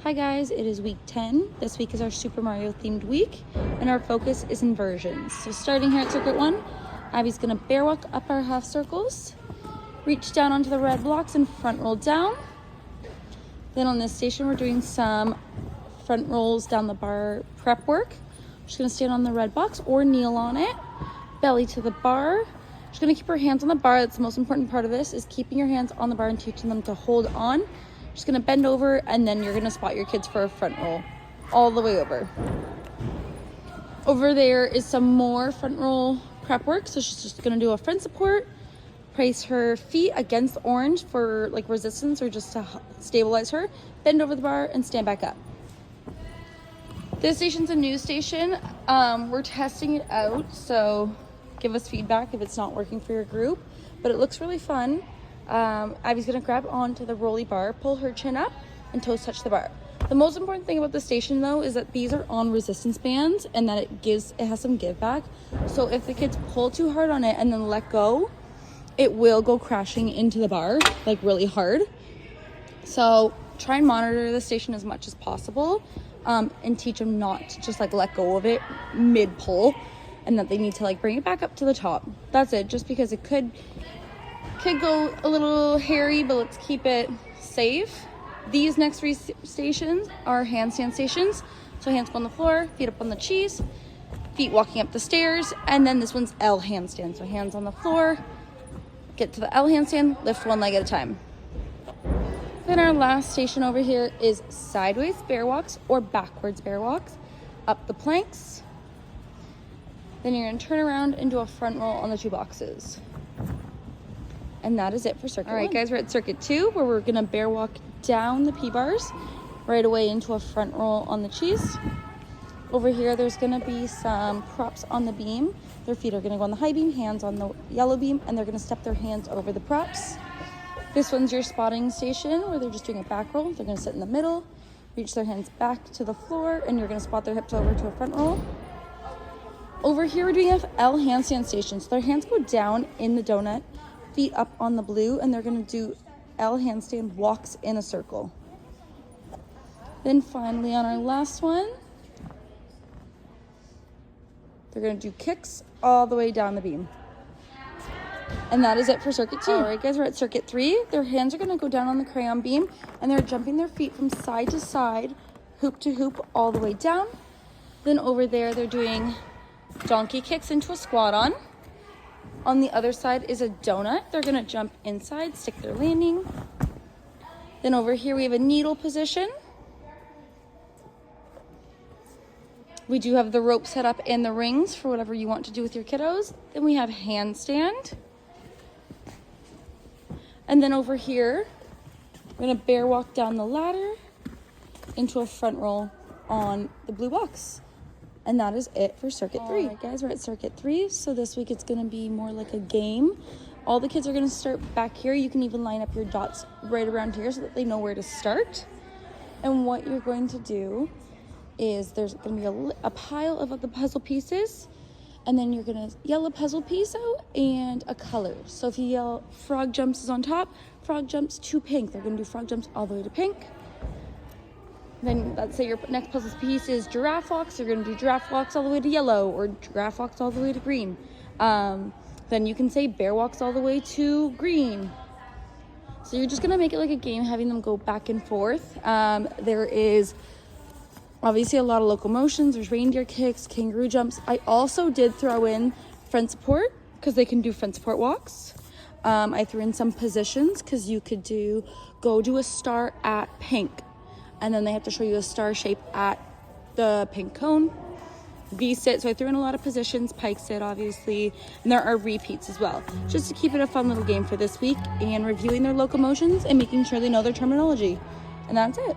Hi guys, it is week 10. This week is our Super Mario themed week and our focus is inversions. So starting here at circuit 1, Abby's going to bear walk up our half circles, reach down onto the red blocks and front roll down. Then on this station we're doing some front rolls down the bar prep work. She's going to stand on the red box or kneel on it, belly to the bar. She's going to keep her hands on the bar. That's the most important part of this, is keeping your hands on the bar and teaching them to hold on. Just gonna bend over and then you're gonna spot your kids for a front roll all the way over. Over there is some more front roll prep work. So she's just gonna do a front support, place her feet against the orange for like resistance or just to stabilize her, bend over the bar and stand back up. This station's a new station. We're testing it out, so give us feedback if it's not working for your group, but it looks really fun. Abby's gonna grab onto the rolly bar, pull her chin up, and toes touch the bar. The most important thing about the station though is that these are on resistance bands and that it has some give back. So if the kids pull too hard on it and then let go, it will go crashing into the bar like really hard. So try and monitor the station as much as possible, and teach them not to just like let go of it mid pull, and that they need to like bring it back up to the top. That's it, just because it could go a little hairy, but let's keep it safe. These next 3 stations are handstand stations. So hands go on the floor, feet up on the cheese, feet walking up the stairs, and then this one's L handstand. So hands on the floor, get to the L handstand, lift one leg at a time. Then our last station over here is sideways bear walks or backwards bear walks, up the planks. Then you're gonna turn around and do a front roll on the 2 boxes. And that is it for circuit 1. All right, guys, we're at circuit 2, where we're gonna bear walk down the P-bars, right away into a front roll on the cheese. Over here, there's gonna be some props on the beam. Their feet are gonna go on the high beam, hands on the yellow beam, and they're gonna step their hands over the props. This one's your spotting station, where they're just doing a back roll. They're gonna sit in the middle, reach their hands back to the floor, and you're gonna spot their hips over to a front roll. Over here, we're doing a L handstand station. So their hands go down in the donut, feet up on the blue, and they're gonna do L handstand walks in a circle. Then finally on our last one, they're gonna do kicks all the way down the beam. And that is it for circuit 2. All right, guys, we're at circuit 3. Their hands are gonna go down on the crayon beam and they're jumping their feet from side to side, hoop to hoop, all the way down. Then over there, they're doing donkey kicks into a squat on. On the other side is a donut. They're gonna jump inside, stick their landing. Then over here we have a needle position. We do have the rope set up and the rings for whatever you want to do with your kiddos. Then we have handstand. And then over here, we're gonna bear walk down the ladder into a front roll on the blue box. And that is it for circuit 3. All right, guys, we're at circuit 3. So this week it's gonna be more like a game. All the kids are gonna start back here. You can even line up your dots right around here so that they know where to start. And what you're going to do is there's gonna be a pile of the puzzle pieces, and then you're gonna yell a puzzle piece out and a color. So if you yell frog jumps is on top, frog jumps to pink. They're gonna do frog jumps all the way to pink. Then let's say your next puzzle piece is giraffe walks. You're gonna do giraffe walks all the way to yellow, or giraffe walks all the way to green. Then you can say bear walks all the way to green. So you're just gonna make it like a game, having them go back and forth. There is obviously a lot of locomotions. There's reindeer kicks, kangaroo jumps. I also did throw in front support because they can do front support walks. I threw in some positions because you could go do a star at pink. And then they have to show you a star shape at the pink cone. V-sit, so I threw in a lot of positions, pike sit obviously, and there are repeats as well. Just to keep it a fun little game for this week, and reviewing their locomotions and making sure they know their terminology. And that's it.